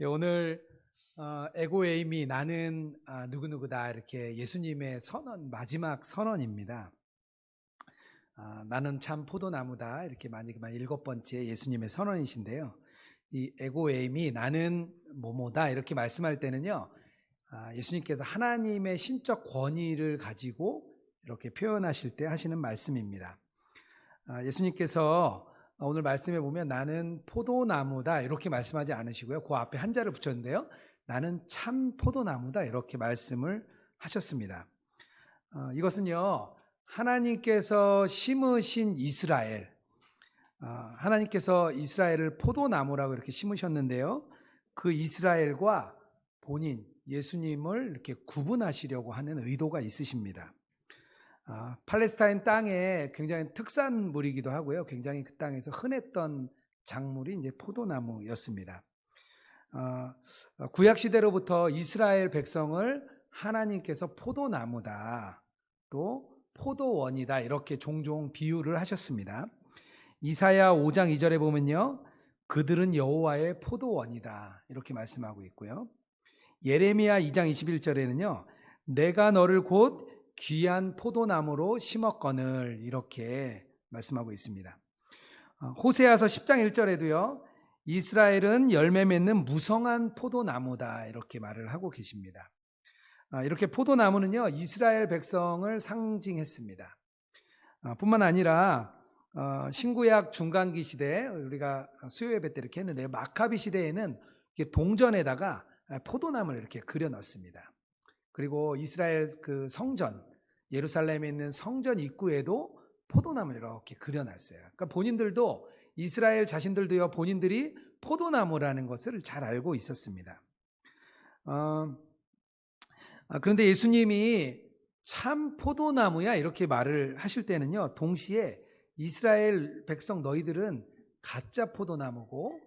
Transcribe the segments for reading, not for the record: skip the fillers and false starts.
오늘 에고에임이 나는 누구누구다 이렇게 예수님의 선언 마지막 선언입니다. 나는 참 포도나무다 이렇게 마지막 7번째 예수님의 선언이신데요. 이 에고에임이 나는 뭐뭐다 이렇게 말씀할 때는요, 예수님께서 하나님의 신적 권위를 가지고 이렇게 표현하실 때 하시는 말씀입니다. 예수님께서 오늘 말씀에 보면 나는 포도나무다 이렇게 말씀하지 않으시고요. 그 앞에 한자를 붙였는데요. 나는 참 포도나무다 이렇게 말씀을 하셨습니다. 이것은요, 하나님께서 심으신 이스라엘, 하나님께서 이스라엘을 포도나무라고 이렇게 심으셨는데요. 그 이스라엘과 본인 예수님을 이렇게 구분하시려고 하는 의도가 있으십니다. 팔레스타인 땅에 굉장히 특산물이기도 하고요. 굉장히 그 땅에서 흔했던 작물이 이제 포도나무였습니다. 구약 시대로부터 이스라엘 백성을 하나님께서 포도나무다, 또 포도원이다 이렇게 종종 비유를 하셨습니다. 이사야 5장 2절에 보면요, 그들은 여호와의 포도원이다 이렇게 말씀하고 있고요. 예레미야 2장 21절에는요, 내가 너를 곧 귀한 포도나무로 심었거늘 이렇게 말씀하고 있습니다. 호세아서 10장 1절에도요, 이스라엘은 열매 맺는 무성한 포도나무다 이렇게 말을 하고 계십니다. 이렇게 포도나무는요, 이스라엘 백성을 상징했습니다. 뿐만 아니라 신구약 중간기 시대, 우리가 수요 예배 때 이렇게 했는데요, 마카비 시대에는 동전에다가 포도나무를 이렇게 그려 넣습니다. 그리고 이스라엘 그 성전, 예루살렘에 있는 성전 입구에도 포도나무를 이렇게 그려놨어요. 그러니까 본인들도, 이스라엘 자신들도요, 본인들이 포도나무라는 것을 잘 알고 있었습니다. 그런데 예수님이 참 포도나무야 이렇게 말을 하실 때는요, 동시에 이스라엘 백성 너희들은 가짜 포도나무고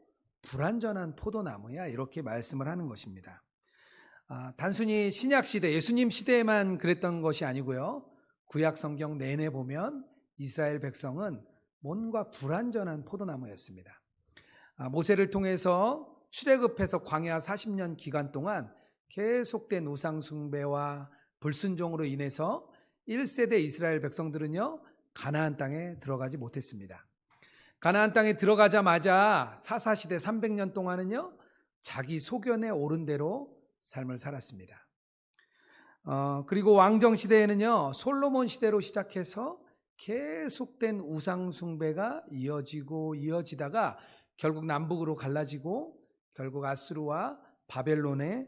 불완전한 포도나무야 이렇게 말씀을 하는 것입니다. 단순히 신약 시대, 예수님 시대에만 그랬던 것이 아니고요, 구약 성경 내내 보면 이스라엘 백성은 뭔가 불완전한 포도나무였습니다. 모세를 통해서 출애굽해서 광야 40년 기간 동안 계속된 우상 숭배와 불순종으로 인해서 1세대 이스라엘 백성들은요, 가나안 땅에 들어가지 못했습니다. 가나안 땅에 들어가자마자 사사시대 300년 동안은요, 자기 소견에 오른 대로 삶을 살았습니다. 그리고 왕정 시대에는요, 솔로몬 시대로 시작해서 계속된 우상 숭배가 이어지다가 결국 남북으로 갈라지고 결국 아수르와 바벨론에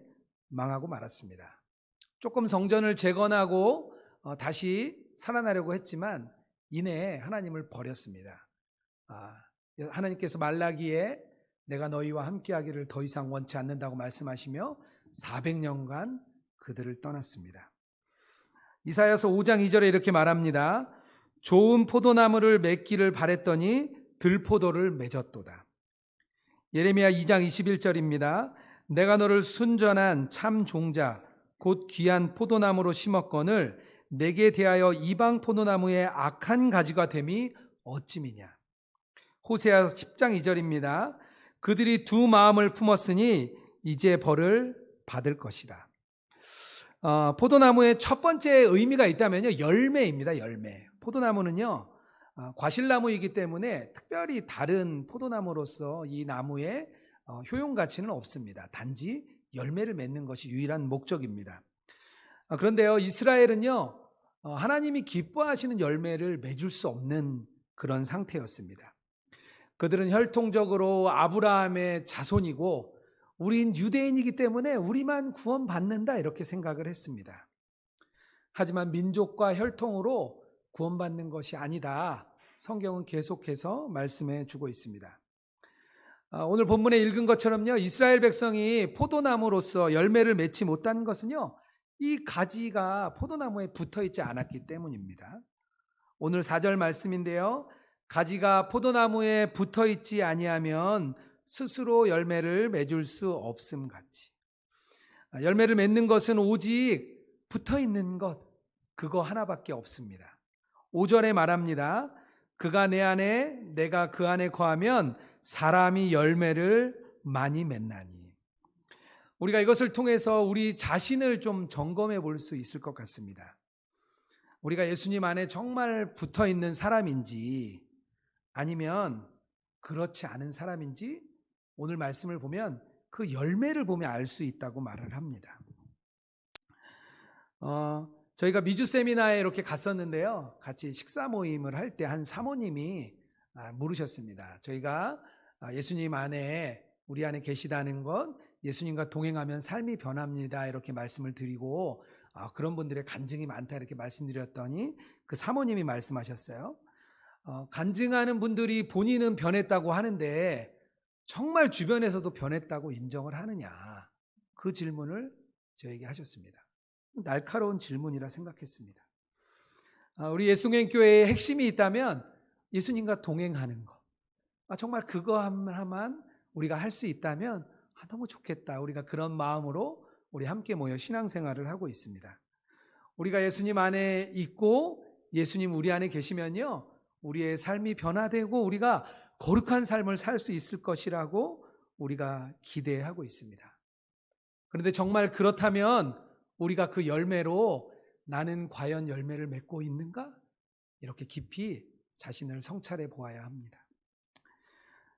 망하고 말았습니다. 조금 성전을 재건하고 다시 살아나려고 했지만 이내 하나님을 버렸습니다. 하나님께서 말라기에 내가 너희와 함께하기를 더 이상 원치 않는다고 말씀하시며 400년간 그들을 떠났습니다. 이사야서 5장 2절에 이렇게 말합니다. 좋은 포도나무를 맺기를 바랬더니 들포도를 맺었도다. 예레미야 2장 21절입니다. 내가 너를 순전한 참 종자 곧 귀한 포도나무로 심었거늘 내게 대하여 이방 포도나무의 악한 가지가 됨이 어찌미냐. 호세아 10장 2절입니다. 그들이 두 마음을 품었으니 이제 벌을 받을 것이라. 포도나무의 첫 번째 의미가 있다면요, 열매입니다. 열매. 포도나무는요, 과실나무이기 때문에 특별히 다른 포도나무로서 이 나무의 효용 가치는 없습니다. 단지 열매를 맺는 것이 유일한 목적입니다. 그런데요, 이스라엘은요, 하나님이 기뻐하시는 열매를 맺을 수 없는 그런 상태였습니다. 그들은 혈통적으로 아브라함의 자손이고 우린 유대인이기 때문에 우리만 구원받는다 이렇게 생각을 했습니다. 하지만 민족과 혈통으로 구원받는 것이 아니다, 성경은 계속해서 말씀해 주고 있습니다. 오늘 본문에 읽은 것처럼요, 이스라엘 백성이 포도나무로서 열매를 맺지 못한 것은요, 이 가지가 포도나무에 붙어있지 않았기 때문입니다. 오늘 4절 말씀인데요, 가지가 포도나무에 붙어있지 아니하면 스스로 열매를 맺을 수 없음 같이. 열매를 맺는 것은 오직 붙어있는 것, 그거 하나밖에 없습니다. 5절에 말합니다. 그가 내 안에 내가 그 안에 거하면 사람이 열매를 많이 맺나니. 우리가 이것을 통해서 우리 자신을 좀 점검해 볼 수 있을 것 같습니다. 우리가 예수님 안에 정말 붙어 있는 사람인지 아니면 그렇지 않은 사람인지 오늘 말씀을 보면 그 열매를 보면 알 수 있다고 말을 합니다. 저희가 미주 세미나에 이렇게 갔었는데요. 같이 식사 모임을 할 때 한 사모님이 물으셨습니다. 저희가 예수님 안에 우리 안에 계시다는 것, 예수님과 동행하면 삶이 변합니다. 이렇게 말씀을 드리고 그런 분들의 간증이 많다 이렇게 말씀드렸더니 그 사모님이 말씀하셨어요. 간증하는 분들이 본인은 변했다고 하는데 정말 주변에서도 변했다고 인정을 하느냐, 그 질문을 저에게 하셨습니다. 날카로운 질문이라 생각했습니다. 우리 예수님교회의 핵심이 있다면 예수님과 동행하는 것, 정말 그거 하나만 우리가 할 수 있다면 너무 좋겠다. 우리가 그런 마음으로 우리 함께 모여 신앙생활을 하고 있습니다. 우리가 예수님 안에 있고 예수님 우리 안에 계시면요, 우리의 삶이 변화되고 우리가 거룩한 삶을 살 수 있을 것이라고 우리가 기대하고 있습니다. 그런데 정말 그렇다면 우리가 그 열매로 나는 과연 열매를 맺고 있는가? 이렇게 깊이 자신을 성찰해 보아야 합니다.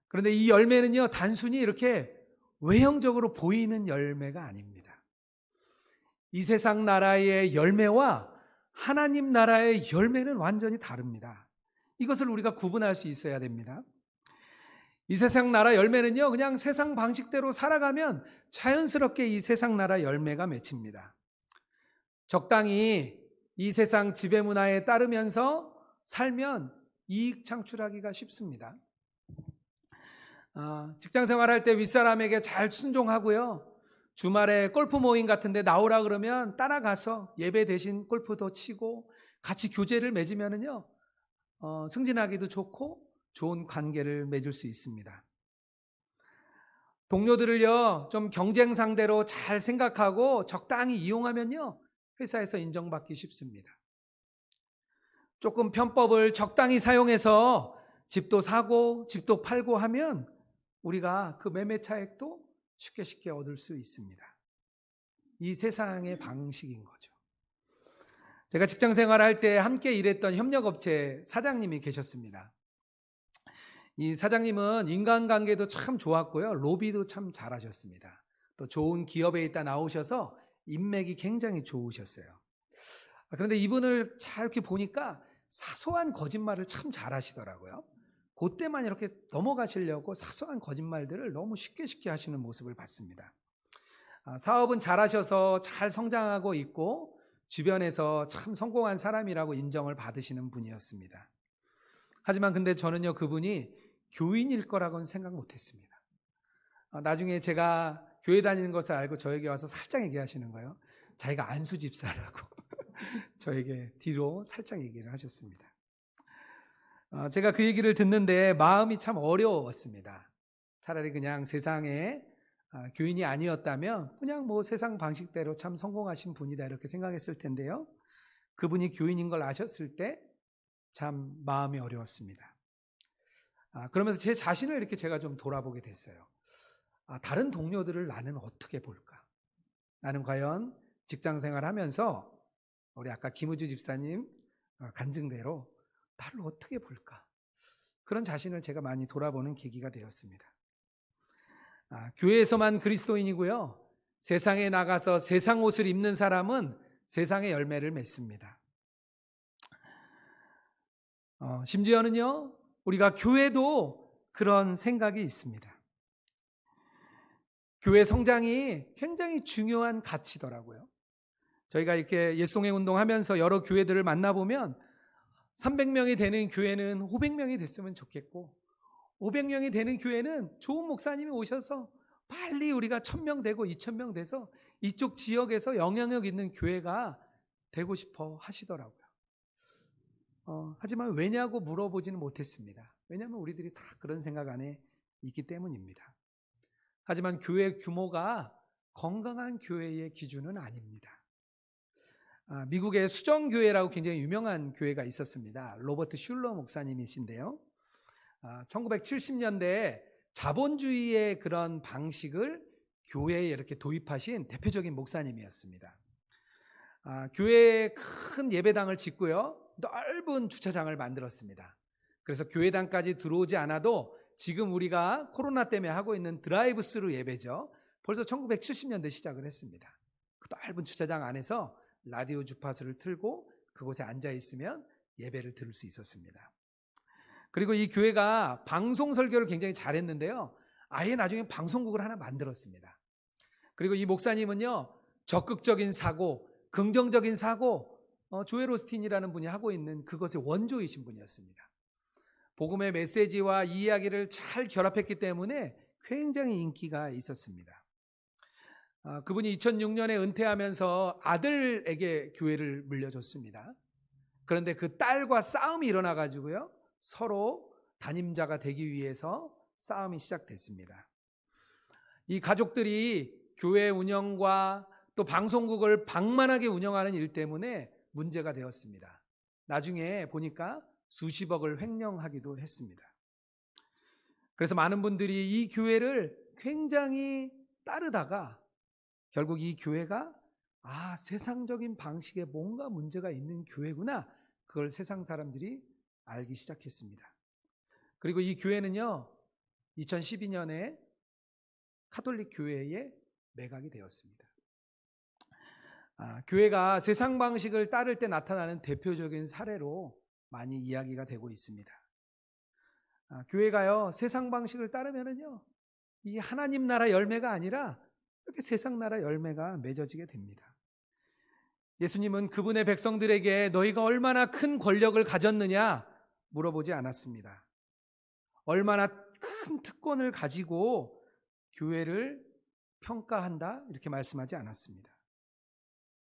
그런데 이 열매는요, 단순히 이렇게 외형적으로 보이는 열매가 아닙니다. 이 세상 나라의 열매와 하나님 나라의 열매는 완전히 다릅니다. 이것을 우리가 구분할 수 있어야 됩니다. 이 세상 나라 열매는요, 그냥 세상 방식대로 살아가면 자연스럽게 이 세상 나라 열매가 맺힙니다. 적당히 이 세상 지배문화에 따르면서 살면 이익 창출하기가 쉽습니다. 직장 생활할 때 윗사람에게 잘 순종하고요, 주말에 골프 모임 같은 데 나오라 그러면 따라가서 예배 대신 골프도 치고 같이 교제를 맺으면은요, 승진하기도 좋고 좋은 관계를 맺을 수 있습니다. 동료들을요, 좀 경쟁 상대로 잘 생각하고 적당히 이용하면요, 회사에서 인정받기 쉽습니다. 조금 편법을 적당히 사용해서 집도 사고 집도 팔고 하면 우리가 그 매매 차익도 쉽게 얻을 수 있습니다. 이 세상의 방식인 거죠. 제가 직장 생활할 때 함께 일했던 협력업체 사장님이 계셨습니다. 이 사장님은 인간관계도 참 좋았고요, 로비도 참 잘하셨습니다. 또 좋은 기업에 있다 나오셔서 인맥이 굉장히 좋으셨어요. 그런데 이분을 잘 이렇게 보니까 사소한 거짓말을 참 잘하시더라고요. 그때만 이렇게 넘어가시려고 사소한 거짓말들을 너무 쉽게 하시는 모습을 봤습니다. 사업은 잘하셔서 잘 성장하고 있고 주변에서 참 성공한 사람이라고 인정을 받으시는 분이었습니다. 하지만 근데 저는요, 그분이 교인일 거라고는 생각 못했습니다. 나중에 제가 교회 다니는 것을 알고 저에게 와서 살짝 얘기하시는 거예요. 자기가 안수 집사라고 저에게 뒤로 살짝 얘기를 하셨습니다. 제가 그 얘기를 듣는데 마음이 참 어려웠습니다. 차라리 그냥 세상에 교인이 아니었다면 그냥 뭐 세상 방식대로 참 성공하신 분이다 이렇게 생각했을 텐데요, 그분이 교인인 걸 아셨을 때 참 마음이 어려웠습니다. 그러면서 제 자신을 이렇게 제가 좀 돌아보게 됐어요. 다른 동료들을 나는 어떻게 볼까? 나는 과연 직장생활 하면서 우리 아까 김우주 집사님 간증대로 나를 어떻게 볼까? 그런 자신을 제가 많이 돌아보는 계기가 되었습니다. 교회에서만 그리스도인이고요, 세상에 나가서 세상 옷을 입는 사람은 세상의 열매를 맺습니다. 심지어는요, 우리가 교회도 그런 생각이 있습니다. 교회 성장이 굉장히 중요한 가치더라고요. 저희가 이렇게 옛송회 운동하면서 여러 교회들을 만나보면 300명이 되는 교회는 500명이 됐으면 좋겠고 500명이 되는 교회는 좋은 목사님이 오셔서 빨리 우리가 1000명 되고 2000명 돼서 이쪽 지역에서 영향력 있는 교회가 되고 싶어 하시더라고요. 하지만 왜냐고 물어보지는 못했습니다. 왜냐하면 우리들이 다 그런 생각 안에 있기 때문입니다. 하지만 교회 규모가 건강한 교회의 기준은 아닙니다. 미국의 수정교회라고 굉장히 유명한 교회가 있었습니다. 로버트 슐러 목사님이신데요, 1970년대에 자본주의의 그런 방식을 교회에 이렇게 도입하신 대표적인 목사님이었습니다. 교회에 큰 예배당을 짓고요, 넓은 주차장을 만들었습니다. 그래서 교회당까지 들어오지 않아도 지금 우리가 코로나 때문에 하고 있는 드라이브 스루 예배죠, 벌써 1970년대 시작을 했습니다. 그 넓은 주차장 안에서 라디오 주파수를 틀고 그곳에 앉아 있으면 예배를 들을 수 있었습니다. 그리고 이 교회가 방송 설교를 굉장히 잘했는데요, 아예 나중에 방송국을 하나 만들었습니다. 그리고 이 목사님은요, 적극적인 사고, 긍정적인 사고, 조엘 오스틴이라는 분이 하고 있는 그것의 원조이신 분이었습니다. 복음의 메시지와 이 이야기를 잘 결합했기 때문에 굉장히 인기가 있었습니다. 그분이 2006년에 은퇴하면서 아들에게 교회를 물려줬습니다. 그런데 그 딸과 싸움이 일어나가지고요, 서로 담임자가 되기 위해서 싸움이 시작됐습니다. 이 가족들이 교회 운영과 또 방송국을 방만하게 운영하는 일 때문에 문제가 되었습니다. 나중에 보니까 수십억을 횡령하기도 했습니다. 그래서 많은 분들이 이 교회를 굉장히 따르다가 결국 이 교회가 세상적인 방식에 뭔가 문제가 있는 교회구나, 그걸 세상 사람들이 알기 시작했습니다. 그리고 이 교회는요, 2012년에 카톨릭 교회에 매각이 되었습니다. 교회가 세상 방식을 따를 때 나타나는 대표적인 사례로 많이 이야기가 되고 있습니다. 교회가요, 세상 방식을 따르면은요, 이 하나님 나라 열매가 아니라 이렇게 세상 나라 열매가 맺어지게 됩니다. 예수님은 그분의 백성들에게 너희가 얼마나 큰 권력을 가졌느냐 물어보지 않았습니다. 얼마나 큰 특권을 가지고 교회를 평가한다 이렇게 말씀하지 않았습니다.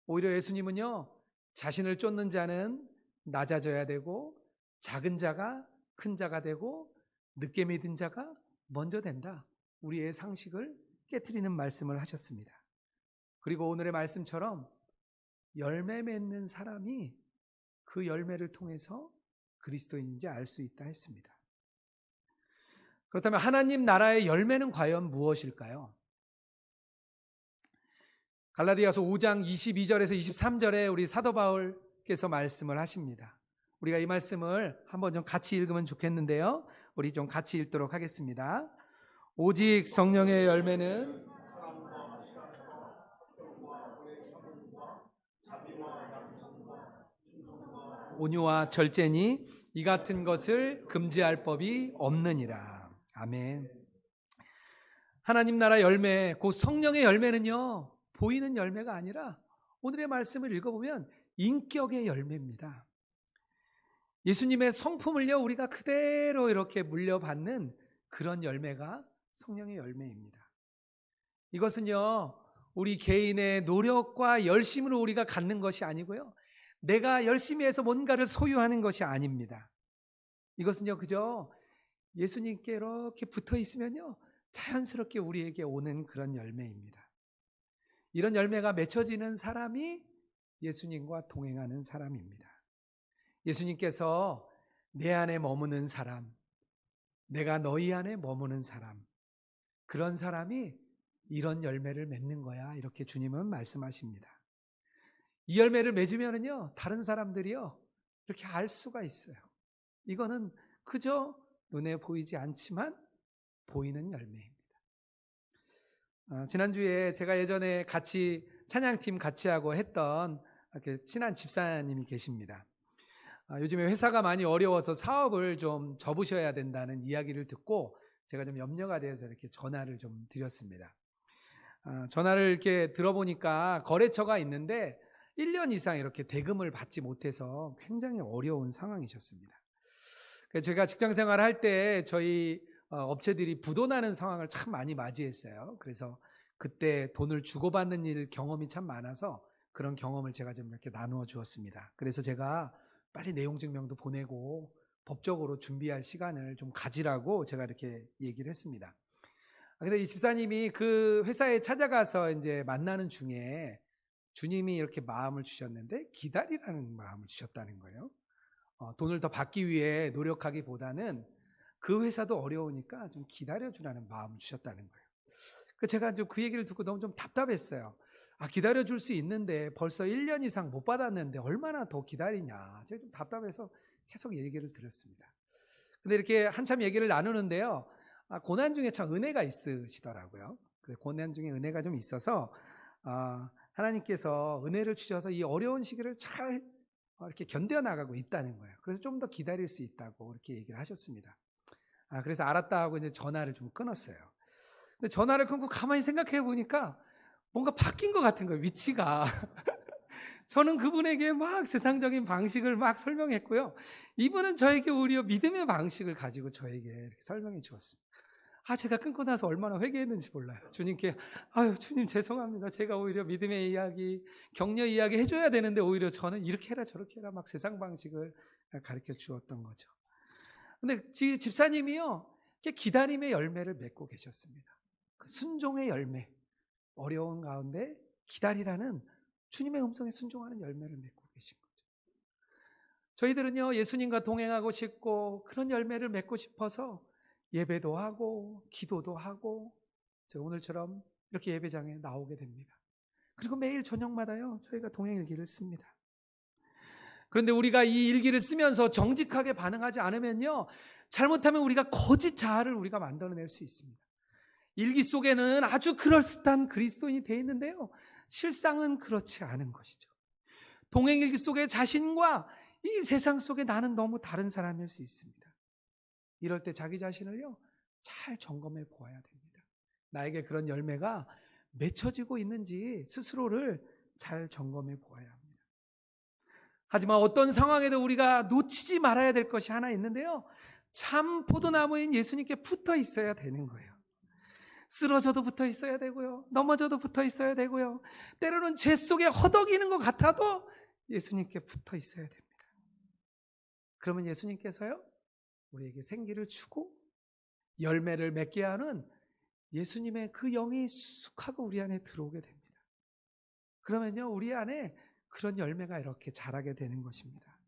오히려 예수님은요, 자신을 쫓는 자는 낮아져야 되고 작은 자가 큰 자가 되고 늦게 믿은 자가 먼저 된다, 우리의 상식을 깨트리는 말씀을 하셨습니다. 그리고 오늘의 말씀처럼 열매 맺는 사람이 그 열매를 통해서 그리스도인인지 알 수 있다 했습니다. 그렇다면 하나님 나라의 열매는 과연 무엇일까요? 갈라디아서 5장 22절에서 23절에 우리 사도 바울께서 말씀을 하십니다. 우리가 이 말씀을 한번 좀 같이 읽으면 좋겠는데요, 우리 좀 같이 읽도록 하겠습니다. 오직 성령의 열매는 온유와 절제니 이 같은 것을 금지할 법이 없느니라. 아멘. 하나님 나라 열매, 곧 성령의 열매는요, 보이는 열매가 아니라 오늘의 말씀을 읽어보면 인격의 열매입니다. 예수님의 성품을요, 우리가 그대로 이렇게 물려받는 그런 열매가 성령의 열매입니다. 이것은요, 우리 개인의 노력과 열심으로 우리가 갖는 것이 아니고요, 내가 열심히 해서 뭔가를 소유하는 것이 아닙니다. 이것은요, 그저 예수님께 이렇게 붙어 있으면요, 자연스럽게 우리에게 오는 그런 열매입니다. 이런 열매가 맺혀지는 사람이 예수님과 동행하는 사람입니다. 예수님께서 내 안에 머무는 사람, 내가 너희 안에 머무는 사람, 그런 사람이 이런 열매를 맺는 거야, 이렇게 주님은 말씀하십니다. 이 열매를 맺으면은요, 다른 사람들이요, 이렇게 알 수가 있어요. 이거는 그저 눈에 보이지 않지만 보이는 열매입니다. 지난주에 제가 예전에 같이 찬양팀 같이 하고 했던 이렇게 친한 집사님이 계십니다. 요즘에 회사가 많이 어려워서 사업을 좀 접으셔야 된다는 이야기를 듣고 제가 좀 염려가 되어서 이렇게 전화를 좀 드렸습니다. 전화를 이렇게 들어보니까 거래처가 있는데 1년 이상 이렇게 대금을 받지 못해서 굉장히 어려운 상황이셨습니다. 제가 직장 생활할 때 저희 업체들이 부도나는 상황을 참 많이 맞이했어요. 그래서 그때 돈을 주고받는 일 경험이 참 많아서 그런 경험을 제가 좀 이렇게 나누어 주었습니다. 그래서 제가 빨리 내용 증명도 보내고 법적으로 준비할 시간을 좀 가지라고 제가 이렇게 얘기를 했습니다. 근데 이 집사님이 그 회사에 찾아가서 이제 만나는 중에 주님이 이렇게 마음을 주셨는데 기다리라는 마음을 주셨다는 거예요. 돈을 더 받기 위해 노력하기보다는 그 회사도 어려우니까 좀 기다려주라는 마음을 주셨다는 거예요. 제가 그 얘기를 듣고 너무 좀 답답했어요. 기다려줄 수 있는데 벌써 1년 이상 못 받았는데 얼마나 더 기다리냐. 제가 좀 답답해서 계속 얘기를 드렸습니다. 근데 이렇게 한참 얘기를 나누는데요. 고난 중에 참 은혜가 있으시더라고요. 고난 중에 은혜가 좀 있어서 하나님께서 은혜를 주셔서 이 어려운 시기를 잘 이렇게 견뎌나가고 있다는 거예요. 그래서 좀 더 기다릴 수 있다고 이렇게 얘기를 하셨습니다. 그래서 알았다 하고 이제 전화를 좀 끊었어요. 근데 전화를 끊고 가만히 생각해 보니까 뭔가 바뀐 것 같은 거예요, 위치가. 저는 그분에게 막 세상적인 방식을 막 설명했고요. 이분은 저에게 오히려 믿음의 방식을 가지고 저에게 이렇게 설명해 주었습니다. 제가 끊고 나서 얼마나 회개했는지 몰라요. 주님께 주님 죄송합니다. 제가 오히려 믿음의 이야기, 격려 이야기 해줘야 되는데 오히려 저는 이렇게 해라 저렇게 해라 막 세상 방식을 가르쳐 주었던 거죠. 근데 집사님이요, 기다림의 열매를 맺고 계셨습니다. 그 순종의 열매, 어려운 가운데 기다리라는 주님의 음성에 순종하는 열매를 맺고 계신 거죠. 저희들은요, 예수님과 동행하고 싶고 그런 열매를 맺고 싶어서 예배도 하고 기도도 하고 제가 오늘처럼 이렇게 예배장에 나오게 됩니다. 그리고 매일 저녁마다요, 저희가 동행 일기를 씁니다. 그런데 우리가 이 일기를 쓰면서 정직하게 반응하지 않으면요, 잘못하면 우리가 거짓 자아를 우리가 만들어낼 수 있습니다. 일기 속에는 아주 그럴듯한 그리스도인이 되어 있는데요, 실상은 그렇지 않은 것이죠. 동행일기 속에 자신과 이 세상 속에 나는 너무 다른 사람일 수 있습니다. 이럴 때 자기 자신을요, 잘 점검해 보아야 됩니다. 나에게 그런 열매가 맺혀지고 있는지 스스로를 잘 점검해 보아야 합니다. 하지만 어떤 상황에도 우리가 놓치지 말아야 될 것이 하나 있는데요, 참 포도나무인 예수님께 붙어 있어야 되는 거예요. 쓰러져도 붙어 있어야 되고요, 넘어져도 붙어 있어야 되고요, 때로는 죄 속에 허덕이는 것 같아도 예수님께 붙어 있어야 됩니다. 그러면 예수님께서요, 우리에게 생기를 주고 열매를 맺게 하는 예수님의 그 영이 쑥하고 우리 안에 들어오게 됩니다. 그러면요, 우리 안에 그런 열매가 이렇게 자라게 되는 것입니다.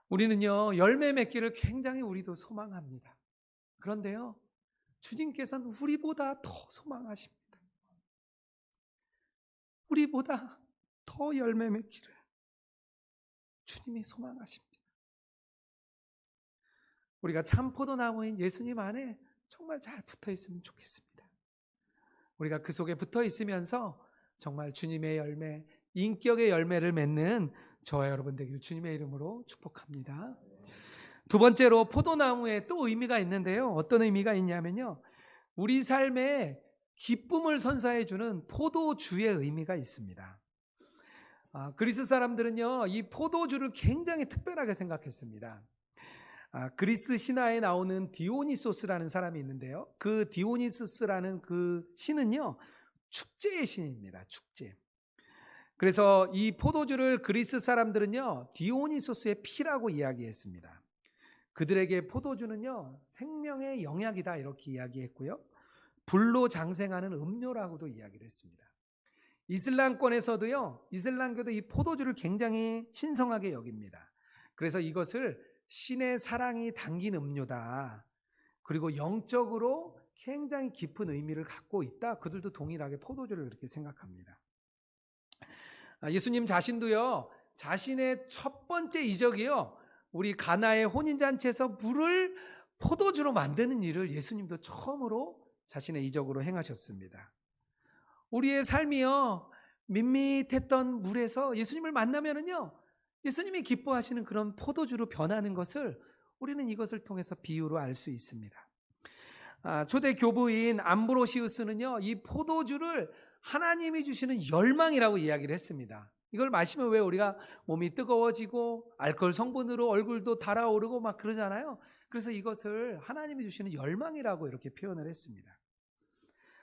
우리는요, 열매 맺기를 굉장히 우리도 소망합니다. 그런데요, 주님께서는 우리보다 더 소망하십니다. 우리보다 더 열매 맺기를 주님이 소망하십니다. 우리가 참 포도나무인 예수님 안에 정말 잘 붙어 있으면 좋겠습니다. 우리가 그 속에 붙어 있으면서 정말 주님의 열매, 인격의 열매를 맺는 저와 여러분 되기를 주님의 이름으로 축복합니다. 두 번째로 포도나무에 또 의미가 있는데요. 어떤 의미가 있냐면요, 우리 삶에 기쁨을 선사해 주는 포도주의 의미가 있습니다. 그리스 사람들은요, 이 포도주를 굉장히 특별하게 생각했습니다. 그리스 신화에 나오는 디오니소스라는 사람이 있는데요, 그 디오니소스라는 그 신은요, 축제의 신입니다. 축제. 그래서 이 포도주를 그리스 사람들은요, 디오니소스의 피라고 이야기했습니다. 그들에게 포도주는요, 생명의 영약이다 이렇게 이야기했고요, 불로 장생하는 음료라고도 이야기를 했습니다. 이슬람권에서도요, 이슬람교도 이 포도주를 굉장히 신성하게 여깁니다. 그래서 이것을 신의 사랑이 담긴 음료다, 그리고 영적으로 굉장히 깊은 의미를 갖고 있다, 그들도 동일하게 포도주를 그렇게 생각합니다. 예수님 자신도요, 자신의 첫 번째 이적이요, 우리 가나의 혼인잔치에서 물을 포도주로 만드는 일을 예수님도 처음으로 자신의 이적으로 행하셨습니다. 우리의 삶이요, 밋밋했던 물에서 예수님을 만나면은요, 예수님이 기뻐하시는 그런 포도주로 변하는 것을 우리는 이것을 통해서 비유로 알 수 있습니다. 초대 교부인 암브로시우스는요, 이 포도주를 하나님이 주시는 열망이라고 이야기를 했습니다. 이걸 마시면 왜 우리가 몸이 뜨거워지고 알코올 성분으로 얼굴도 달아오르고 막 그러잖아요. 그래서 이것을 하나님이 주시는 열망이라고 이렇게 표현을 했습니다.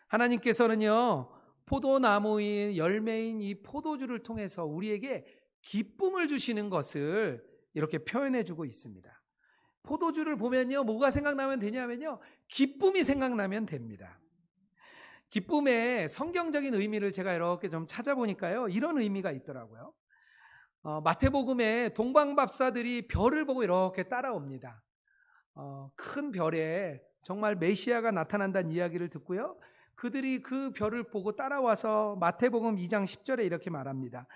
하나님께서는요, 포도나무의 열매인 이 포도주를 통해서 우리에게 기쁨을 주시는 것을 이렇게 표현해 주고 있습니다. 포도주를 보면요, 뭐가 생각나면 되냐면요, 기쁨이 생각나면 됩니다. 기쁨의 성경적인 의미를 제가 이렇게 좀 찾아보니까요, 이런 의미가 있더라고요. 마태복음에 동방밥사들이 별을 보고 이렇게 따라옵니다. 큰 별에 정말 메시아가 나타난다는 이야기를 듣고요, 그들이 그 별을 보고 따라와서 마태복음 2장 10절에 이렇게 말합니다.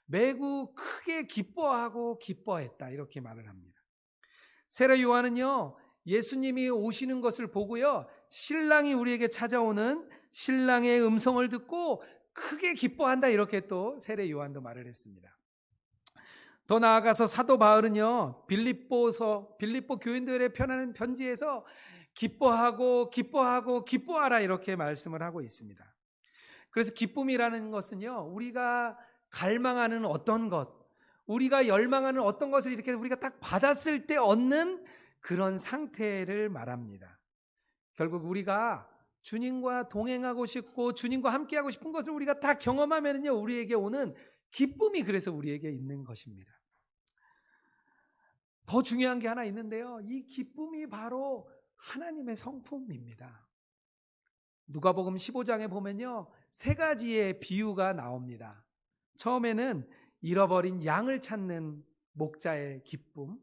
매우 크게 기뻐하고 기뻐했다, 이렇게 말을 합니다. 세례 요한은요, 예수님이 오시는 것을 보고요, 신랑이 우리에게 찾아오는 신랑의 음성을 듣고 크게 기뻐한다, 이렇게 또 세례 요한도 말을 했습니다. 더 나아가서 사도 바울은요, 빌립보 교인들에 편하는 편지에서 기뻐하고 기뻐하라, 이렇게 말씀을 하고 있습니다. 그래서 기쁨이라는 것은요, 우리가 갈망하는 어떤 것, 우리가 열망하는 어떤 것을 이렇게 우리가 딱 받았을 때 얻는 그런 상태를 말합니다. 결국 우리가 주님과 동행하고 싶고 주님과 함께하고 싶은 것을 우리가 다 경험하면요, 우리에게 오는 기쁨이 그래서 우리에게 있는 것입니다. 더 중요한 게 하나 있는데요, 이 기쁨이 바로 하나님의 성품입니다. 누가복음 15장에 보면요, 세 가지의 비유가 나옵니다. 처음에는 잃어버린 양을 찾는 목자의 기쁨,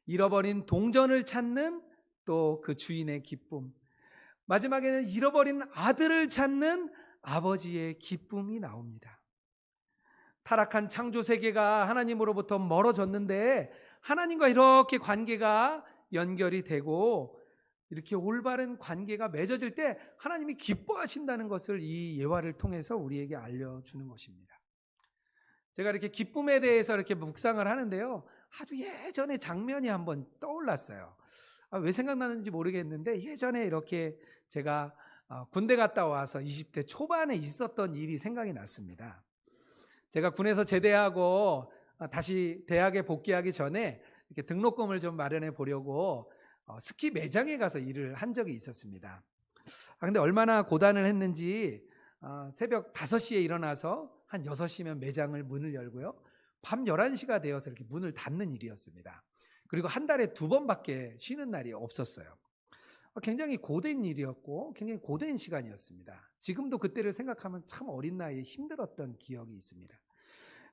잃어버린 동전을 찾는 또 그 주인의 기쁨, 마지막에는 잃어버린 아들을 찾는 아버지의 기쁨이 나옵니다. 타락한 창조 세계가 하나님으로부터 멀어졌는데 하나님과 이렇게 관계가 연결이 되고 이렇게 올바른 관계가 맺어질 때 하나님이 기뻐하신다는 것을 이 예화를 통해서 우리에게 알려주는 것입니다. 제가 이렇게 기쁨에 대해서 이렇게 묵상을 하는데요, 아주 예전에 장면이 한번 떠올랐어요. 왜 생각나는지 모르겠는데 예전에 이렇게 제가 군대 갔다 와서 20대 초반에 있었던 일이 생각이 났습니다. 제가 군에서 제대하고 다시 대학에 복귀하기 전에 이렇게 등록금을 좀 마련해 보려고 스키 매장에 가서 일을 한 적이 있었습니다. 근데 얼마나 고단을 했는지 새벽 5시에 일어나서 한 6시면 매장을 문을 열고요, 밤 11시가 되어서 이렇게 문을 닫는 일이었습니다. 그리고 한 달에 2번밖에 쉬는 날이 없었어요. 굉장히 고된 일이었고 굉장히 고된 시간이었습니다. 지금도 그때를 생각하면 참 어린 나이에 힘들었던 기억이 있습니다.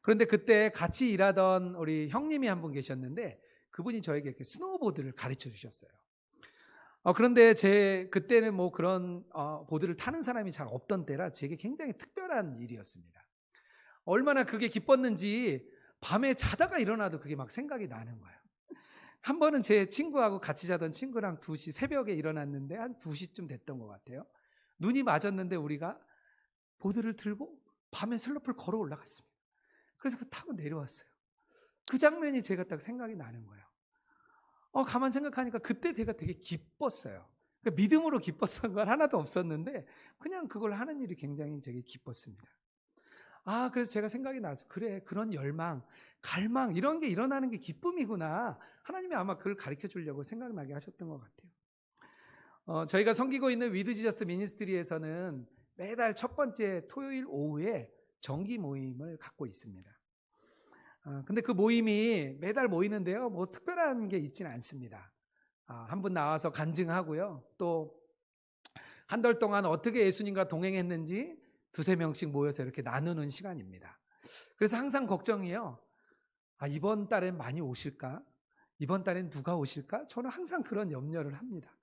그런데 그때 같이 일하던 우리 형님이 한 분 계셨는데 그분이 저에게 이렇게 스노우보드를 가르쳐 주셨어요. 그런데 그때는 뭐 그런 보드를 타는 사람이 잘 없던 때라 제게 굉장히 특별한 일이었습니다. 얼마나 그게 기뻤는지 밤에 자다가 일어나도 그게 막 생각이 나는 거예요. 한 번은 제 친구하고 같이 자던 친구랑 2시 새벽에 일어났는데 한 2시쯤 됐던 것 같아요. 눈이 맞았는데 우리가 보드를 들고 밤에 슬로프를 걸어 올라갔습니다. 그래서 타고 내려왔어요. 그 장면이 제가 딱 생각이 나는 거예요. 가만 생각하니까 그때 제가 되게 기뻤어요. 그러니까 믿음으로 기뻤던 건 하나도 없었는데 그냥 그걸 하는 일이 굉장히 되게 기뻤습니다. 그래서 제가 생각이 나서 그래, 그런 열망, 갈망 이런 게 일어나는 게 기쁨이구나. 하나님이 아마 그걸 가르쳐 주려고 생각나게 하셨던 것 같아요. 저희가 섬기고 있는 위드 지저스 미니스트리에서는 매달 첫 번째 토요일 오후에 정기 모임을 갖고 있습니다. 근데 그 모임이 매달 모이는데요, 뭐 특별한 게 있지는 않습니다. 한 분 나와서 간증하고요, 또 한 달 동안 어떻게 예수님과 동행했는지 2-3명씩 모여서 이렇게 나누는 시간입니다. 그래서 항상 걱정이에요. 이번 달엔 많이 오실까? 이번 달엔 누가 오실까? 저는 항상 그런 염려를 합니다.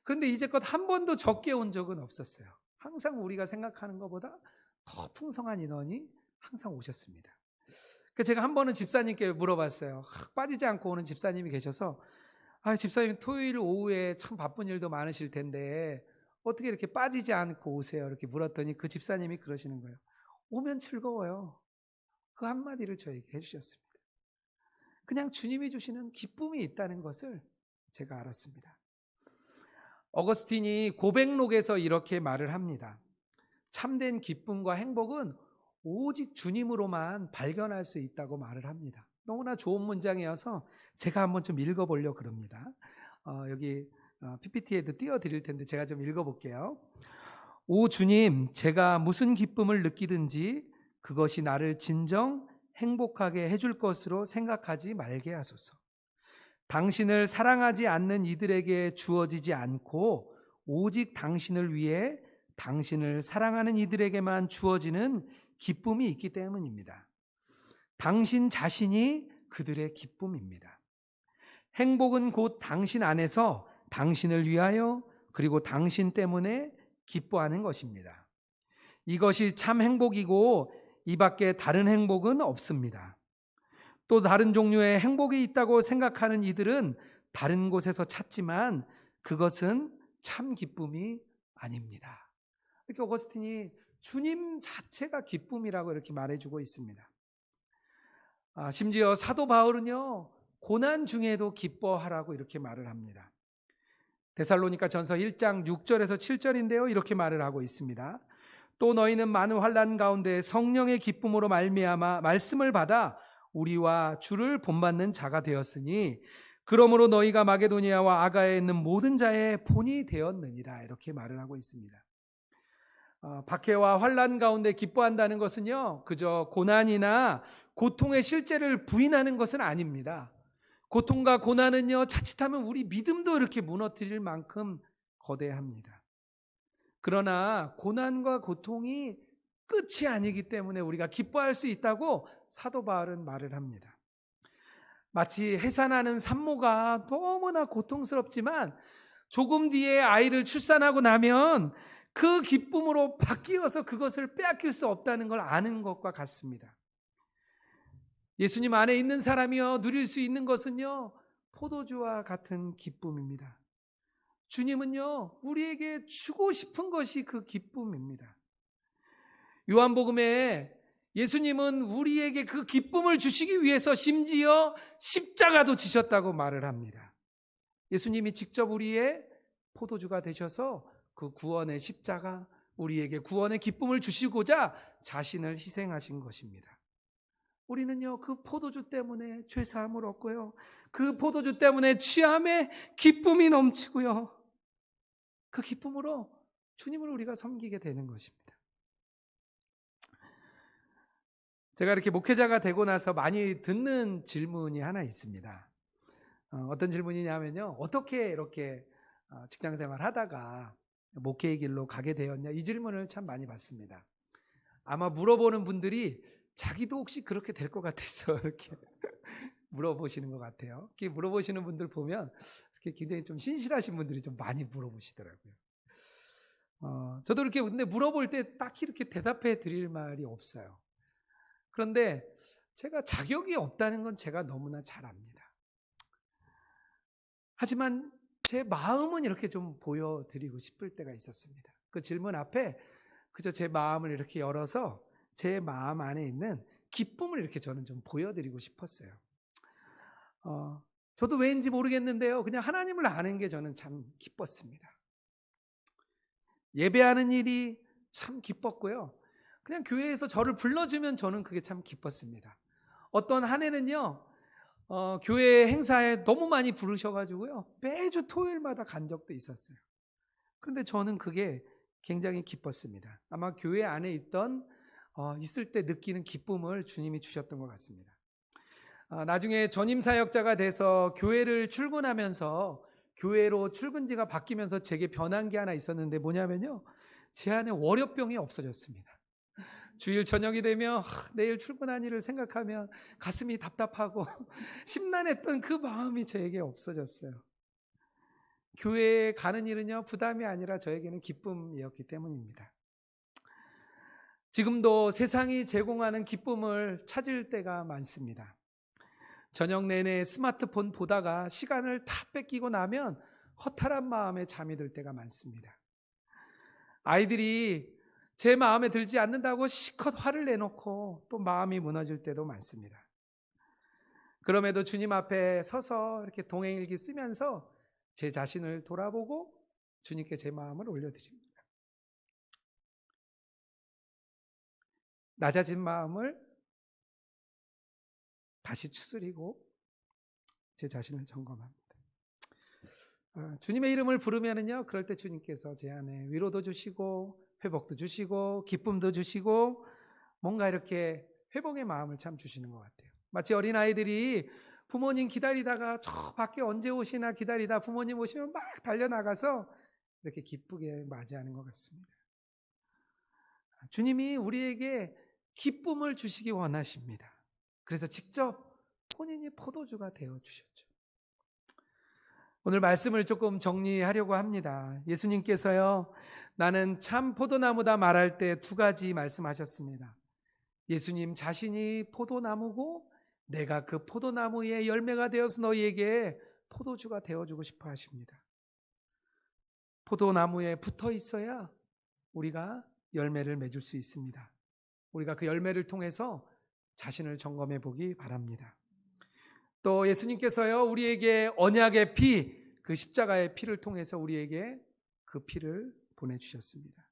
그런데 이제껏 한 번도 적게 온 적은 없었어요. 항상 우리가 생각하는 것보다 더 풍성한 인원이 항상 오셨습니다. 그래서 제가 한 번은 집사님께 물어봤어요. 빠지지 않고 오는 집사님이 계셔서 집사님 토요일 오후에 참 바쁜 일도 많으실 텐데 어떻게 이렇게 빠지지 않고 오세요? 이렇게 물었더니 그 집사님이 그러시는 거예요. 오면 즐거워요. 그 한마디를 저에게 해주셨습니다. 그냥 주님이 주시는 기쁨이 있다는 것을 제가 알았습니다. 어거스틴이 고백록에서 이렇게 말을 합니다. 참된 기쁨과 행복은 오직 주님으로만 발견할 수 있다고 말을 합니다. 너무나 좋은 문장이어서 제가 한번 좀 읽어보려고 그럽니다. 여기 PPT에도 띄워드릴 텐데 제가 좀 읽어볼게요. 오 주님, 제가 무슨 기쁨을 느끼든지 그것이 나를 진정 행복하게 해줄 것으로 생각하지 말게 하소서. 당신을 사랑하지 않는 이들에게 주어지지 않고 오직 당신을 위해 당신을 사랑하는 이들에게만 주어지는 기쁨이 있기 때문입니다. 당신 자신이 그들의 기쁨입니다. 행복은 곧 당신 안에서 당신을 위하여 그리고 당신 때문에 기뻐하는 것입니다. 이것이 참 행복이고 이 밖에 다른 행복은 없습니다. 또 다른 종류의 행복이 있다고 생각하는 이들은 다른 곳에서 찾지만 그것은 참 기쁨이 아닙니다. 이렇게 오거스틴이 주님 자체가 기쁨이라고 이렇게 말해주고 있습니다. 심지어 사도 바울은요, 고난 중에도 기뻐하라고 이렇게 말을 합니다. 데살로니가 전서 1장 6절에서 7절인데요, 이렇게 말을 하고 있습니다. 또 너희는 많은 환난 가운데 성령의 기쁨으로 말미암아 말씀을 받아 우리와 주를 본받는 자가 되었으니 그러므로 너희가 마게도니아와 아가야에 있는 모든 자의 본이 되었느니라, 이렇게 말을 하고 있습니다. 박해와 환난 가운데 기뻐한다는 것은요, 그저 고난이나 고통의 실제를 부인하는 것은 아닙니다. 고통과 고난은요, 자칫하면 우리 믿음도 이렇게 무너뜨릴 만큼 거대합니다. 그러나 고난과 고통이 끝이 아니기 때문에 우리가 기뻐할 수 있다고 사도 바울은 말을 합니다. 마치 해산하는 산모가 너무나 고통스럽지만 조금 뒤에 아이를 출산하고 나면 그 기쁨으로 바뀌어서 그것을 빼앗길 수 없다는 걸 아는 것과 같습니다. 예수님 안에 있는 사람이요, 누릴 수 있는 것은요, 포도주와 같은 기쁨입니다. 주님은요, 우리에게 주고 싶은 것이 그 기쁨입니다. 요한복음에 예수님은 우리에게 그 기쁨을 주시기 위해서 심지어 십자가도 지셨다고 말을 합니다. 예수님이 직접 우리의 포도주가 되셔서 그 구원의 십자가, 우리에게 구원의 기쁨을 주시고자 자신을 희생하신 것입니다. 우리는요, 그 포도주 때문에 죄사함을 얻고요, 그 포도주 때문에 취함에 기쁨이 넘치고요, 그 기쁨으로 주님을 우리가 섬기게 되는 것입니다. 제가 이렇게 목회자가 되고 나서 많이 듣는 질문이 하나 있습니다. 어떤 질문이냐면요, 어떻게 이렇게 직장생활 하다가 목회의 길로 가게 되었냐, 이 질문을 참 많이 받습니다. 아마 물어보는 분들이 자기도 혹시 그렇게 될 것 같아서 이렇게 물어보시는 것 같아요. 이렇게 물어보시는 분들 보면 이렇게 굉장히 좀 신실하신 분들이 좀 많이 물어보시더라고요. 저도 이렇게 근데 물어볼 때 딱히 이렇게 대답해 드릴 말이 없어요. 그런데 제가 자격이 없다는 건 제가 너무나 잘 압니다. 하지만 제 마음은 이렇게 좀 보여드리고 싶을 때가 있었습니다. 그 질문 앞에 그저 제 마음을 이렇게 열어서 제 마음 안에 있는 기쁨을 이렇게 저는 좀 보여드리고 싶었어요. 저도 왜인지 모르겠는데요, 그냥 하나님을 아는 게 저는 참 기뻤습니다. 예배하는 일이 참 기뻤고요, 그냥 교회에서 저를 불러주면 저는 그게 참 기뻤습니다. 어떤 한 해는요, 교회 행사에 너무 많이 부르셔가지고요, 매주 토요일마다 간 적도 있었어요. 그런데 저는 그게 굉장히 기뻤습니다. 아마 교회 안에 있을 때 느끼는 기쁨을 주님이 주셨던 것 같습니다. 나중에 전임 사역자가 돼서 교회를 출근하면서 교회로 출근지가 바뀌면서 제게 변한 게 하나 있었는데 뭐냐면요, 제 안에 월요병이 없어졌습니다. 주일 저녁이 되면 내일 출근한 일을 생각하면 가슴이 답답하고 심란했던 그 마음이 저에게 없어졌어요. 교회에 가는 일은요, 부담이 아니라 저에게는 기쁨이었기 때문입니다. 지금도 세상이 제공하는 기쁨을 찾을 때가 많습니다. 저녁 내내 스마트폰 보다가 시간을 다 뺏기고 나면 허탈한 마음에 잠이 들 때가 많습니다. 아이들이 제 마음에 들지 않는다고 실컷 화를 내놓고 또 마음이 무너질 때도 많습니다. 그럼에도 주님 앞에 서서 이렇게 동행일기 쓰면서 제 자신을 돌아보고 주님께 제 마음을 올려드립니다. 낮아진 마음을 다시 추스리고 제 자신을 점검합니다. 주님의 이름을 부르면은요, 그럴 때 주님께서 제 안에 위로도 주시고 회복도 주시고 기쁨도 주시고 뭔가 이렇게 회복의 마음을 참 주시는 것 같아요. 마치 어린아이들이 부모님 기다리다가 저 밖에 언제 오시나 기다리다 부모님 오시면 막 달려나가서 이렇게 기쁘게 맞이하는 것 같습니다. 주님이 우리에게 기쁨을 주시기 원하십니다. 그래서 직접 본인이 포도주가 되어 주셨죠. 오늘 말씀을 조금 정리하려고 합니다. 예수님께서요, 나는 참 포도나무다 말할 때 두 가지 말씀하셨습니다. 예수님 자신이 포도나무고 내가 그 포도나무의 열매가 되어서 너희에게 포도주가 되어주고 싶어 하십니다. 포도나무에 붙어 있어야 우리가 열매를 맺을 수 있습니다. 우리가 그 열매를 통해서 자신을 점검해 보기 바랍니다. 또 예수님께서요, 우리에게 언약의 피, 그 십자가의 피를 통해서 우리에게 그 피를 보내주셨습니다.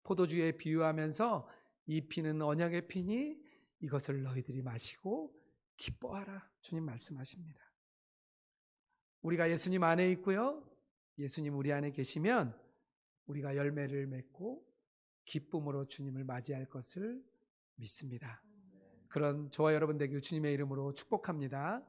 포도주에 비유하면서 이 피는 언약의 피니 이것을 너희들이 마시고 기뻐하라, 주님 말씀하십니다. 우리가 예수님 안에 있고요, 예수님 우리 안에 계시면 우리가 열매를 맺고 기쁨으로 주님을 맞이할 것을 믿습니다. 그런 저와 여러분 되길 주님의 이름으로 축복합니다.